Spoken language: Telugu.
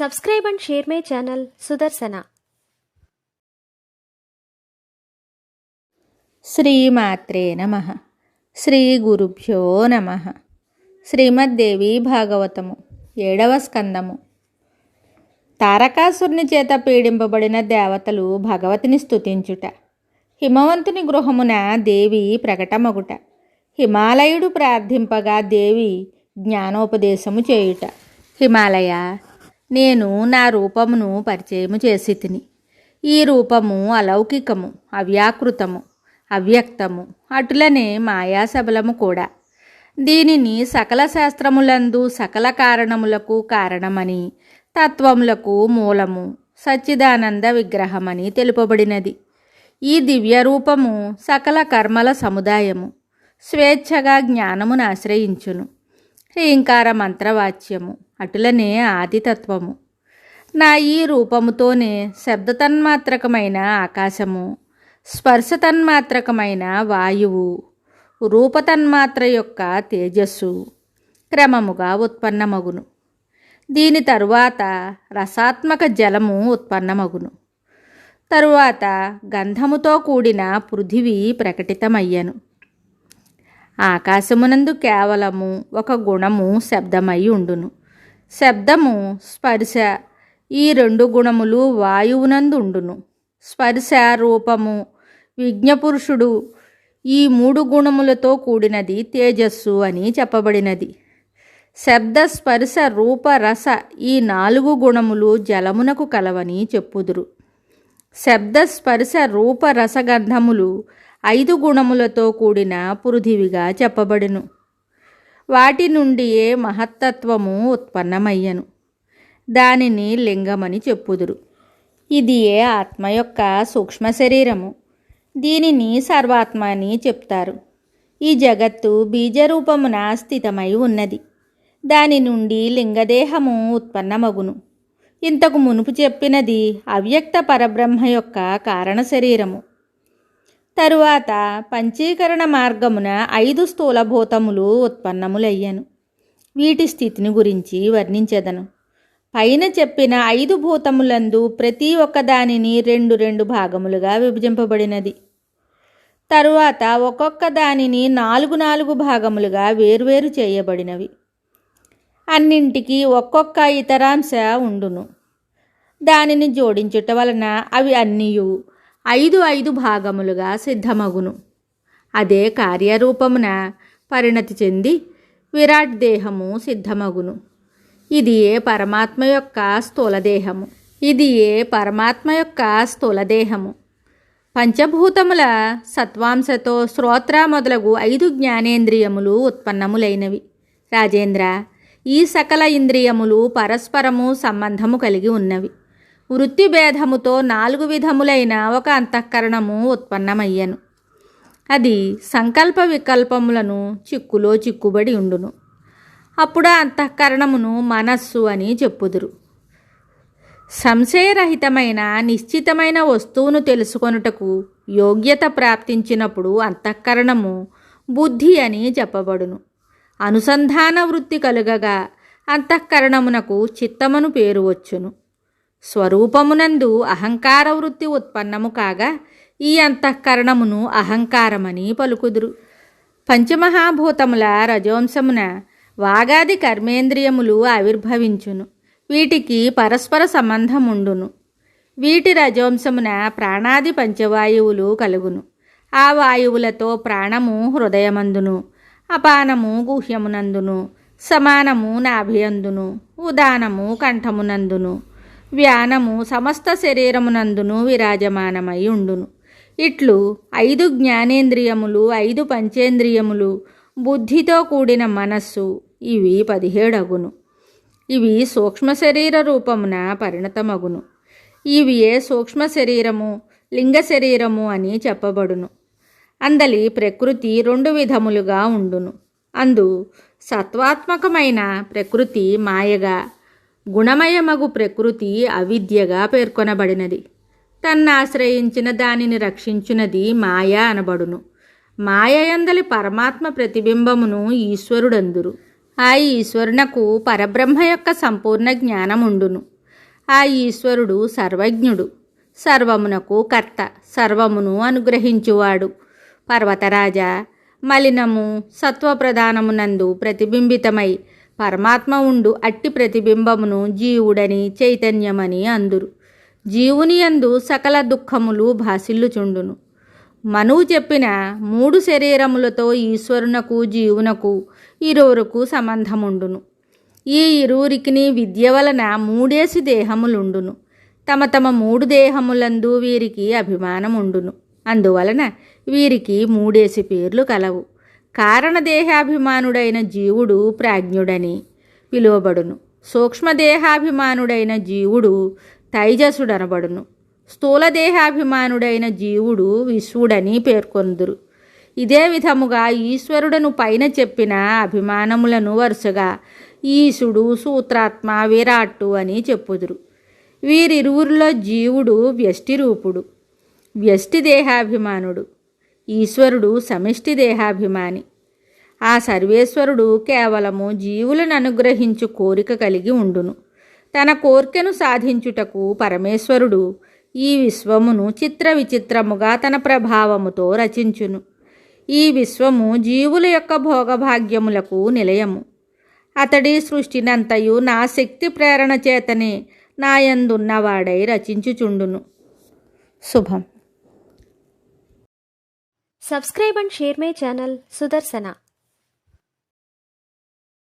Subscribe and share my channel Sudarsana. శ్రీమాత్రే నమః. శ్రీ గురుభ్యో నమః. శ్రీమద్దేవి భాగవతము 7వ స్కందము. తారకాసురుని చేత పీడింపబడిన దేవతలు భగవతిని స్తుతించుట. హిమవంతుని గృహమున దేవి ప్రకటమగుట. హిమాలయుడు ప్రార్థింపగా దేవి జ్ఞానోపదేశము చేయుట. హిమాలయ, నేను నా రూపమును పరిచయము చేసి తిని. ఈ రూపము అలౌకికము, అవ్యాకృతము, అవ్యక్తము, అటులనే మాయాసబలము కూడా. దీనిని సకల శాస్త్రములందు సకల కారణములకు కారణమని, తత్వములకు మూలము, సచ్చిదానంద విగ్రహమని తెలుపబడినది. ఈ దివ్య రూపము సకల కర్మల సముదాయము. స్వేచ్ఛగా జ్ఞానమును ఆశ్రయించును. హ్రీంకార మంత్రవాచ్యము, అటులనే ఆదితత్వము. నా ఈ రూపముతోనే శబ్దతన్మాత్రకమైన ఆకాశము, స్పర్శతన్మాత్రకమైన వాయువు, రూపతన్మాత్ర యొక్క తేజస్సు క్రమముగా ఉత్పన్నమగును. దీని తరువాత రసాత్మక జలము ఉత్పన్నమగును. తరువాత గంధముతో కూడిన పృథివీ ప్రకటితమయ్యను. ఆకాశమునందు కేవలము ఒక గుణము శబ్దమై ఉండును. శబ్దము, స్పర్శ, ఈ 2 గుణములు వాయువునందు ఉండును. స్పర్శ, రూపము, విజ్ఞపురుషుడు, ఈ 3 గుణములతో కూడినది తేజస్సు అని చెప్పబడినది. శబ్ద, స్పర్శ, రూప, రస, ఈ 4 గుణములు జలమునకు కలవని చెప్పుదురు. శబ్ద, స్పర్శ, రూప, రసగంధములు 5 గుణములతో కూడిన పృథివిగా చెప్పబడును. వాటి నుండియే మహత్తత్వము ఉత్పన్నమయ్యను. దానిని లింగమని చెప్పుదురు. ఇది ఏ ఆత్మ యొక్క సూక్ష్మ శరీరము. దీనిని సర్వాత్మ అని చెప్తారు. ఈ జగత్తు బీజరూపమున స్థితమై ఉన్నది. దాని నుండి లింగదేహము ఉత్పన్నమగును. ఇంతకు మునుపు చెప్పినది అవ్యక్త పరబ్రహ్మ యొక్క కారణ శరీరము. తరువాత పంచీకరణ మార్గమున 5 స్థూలభూతములు ఉత్పన్నములయ్యను. వీటి స్థితిని గురించి వర్ణించెదను. పైన చెప్పిన 5 భూతములందు ప్రతి ఒక్కదానిని 2 భాగములుగా విభజింపబడినది. తరువాత ఒక్కొక్క దానిని 4 భాగములుగా వేర్వేరు చేయబడినవి. అన్నింటికి ఒక్కొక్క ఇతరాంశ ఉండును. దానిని జోడించుట వలన అవి అన్నీయు 5 భాగములుగా సిద్ధమగును. అదే కార్యరూపమున పరిణతి చెంది విరాట్ దేహము సిద్ధమగును. ఇది ఏ పరమాత్మ యొక్క స్థూలదేహము. పంచభూతముల సత్వాంశతో శ్రోత్ర మొదలగు 5 జ్ఞానేంద్రియములు ఉత్పన్నములైనవి. రాజేంద్ర, ఈ సకల ఇంద్రియములు పరస్పరము సంబంధము కలిగి ఉన్నవి. వృత్తి భేదముతో 4 విధములైన ఒక అంతఃకరణము ఉత్పన్నమయ్యను. అది సంకల్ప వికల్పములను చిక్కులో చిక్కుబడి ఉండును. అప్పుడు ఆ అంతఃకరణమును మనస్సు అని చెప్పుదురు. సంశయరహితమైన నిశ్చితమైన వస్తువును తెలుసుకొనుటకు యోగ్యత ప్రాప్తించినప్పుడు అంతఃకరణము బుద్ధి అని చెప్పబడును. అనుసంధాన వృత్తి కలుగగా అంతఃకరణమునకు చిత్తమను పేరు వచ్చును. స్వరూపమునందు అహంకార వృత్తి ఉత్పన్నము కాగా ఈ అంతఃకరణమును అహంకారమని పలుకుదురు. పంచమహాభూతముల రజోంశమున వాగాది కర్మేంద్రియములు ఆవిర్భవించును. వీటికి పరస్పర సంబంధముండును. వీటి రజోంశమున ప్రాణాది పంచవాయువులు కలుగును. ఆ వాయువులతో ప్రాణము హృదయమందును, అపానము గుహ్యమునందును, సమానము నాభియందును, ఉదానము కంఠమునందును, వ్యానము సమస్త శరీరమునందును విరాజమానమై ఉండును. ఇట్లు 5 జ్ఞానేంద్రియములు, 5 పంచేంద్రియములు, బుద్ధితో కూడిన మనస్సు, ఇవి 17 అగును. ఇవి సూక్ష్మ శరీర రూపమున పరిణతమగును. ఇవి ఏ సూక్ష్మ శరీరము, లింగ శరీరము అని చెప్పబడును. అందలి ప్రకృతి 2 విధములుగా ఉండును. అందు సత్వాత్మకమైన ప్రకృతి మాయగా, గుణమయమగు ప్రకృతి అవిద్యగా పేర్కొనబడినది. తన్నాశ్రయించిన దానిని రక్షించునది మాయ అనబడును. మాయయందలి పరమాత్మ ప్రతిబింబమును ఈశ్వరుడందురు. ఆ ఈశ్వరునకు పరబ్రహ్మ యొక్క సంపూర్ణ జ్ఞానముండును. ఆ ఈశ్వరుడు సర్వజ్ఞుడు, సర్వమునకు కర్త, సర్వమును అనుగ్రహించువాడు. పర్వతరాజా, మలినము సత్వప్రధానమునందు ప్రతిబింబితమై పరమాత్మ ఉండు అట్టి ప్రతిబింబమును జీవుడని చైతన్యమని అందురు. జీవుని యందు సకల దుఃఖములు భాసిల్లుచుండును. మనువు చెప్పిన 3 శరీరములతో ఈశ్వరునకు జీవునకు ఇరువురకు సంబంధముండును. ఈ ఇరువురికిని విద్య వలన 3 దేహములుండును. తమ తమ 3 దేహములందు వీరికి అభిమానముండును. అందువలన వీరికి 3 పేర్లు కలవు. కారణదేహాభిమానుడైన జీవుడు ప్రాజ్ఞుడని పిలువబడును. సూక్ష్మదేహాభిమానుడైన జీవుడు తైజసుడనబడును. స్థూలదేహాభిమానుడైన జీవుడు విశ్వుడని పేర్కొందురు. ఇదే విధముగా ఈశ్వరుడను పైన చెప్పిన అభిమానములను వరుసగా ఈశుడు, సూత్రాత్మ, విరాట్టు అని చెప్పుదురు. వీరిరువురిలో జీవుడు వ్యష్టిరూపుడు, వ్యష్టి దేహాభిమానుడు. ఈశ్వరుడు సమిష్టి దేహాభిమాని. ఆ సర్వేశ్వరుడు కేవలము జీవులను అనుగ్రహించు కోరిక కలిగి ఉండును. తన కోర్కెను సాధించుటకు పరమేశ్వరుడు ఈ విశ్వమును చిత్ర విచిత్రముగా తన ప్రభావముతో రచించును. ఈ విశ్వము జీవుల యొక్క భోగభాగ్యములకు నిలయము. అతడి సృష్టినంతయు నా శక్తి ప్రేరణ చేతనే నాయందున్నవాడై రచించుచుండును. శుభం. Subscribe and share my channel Sudarsana.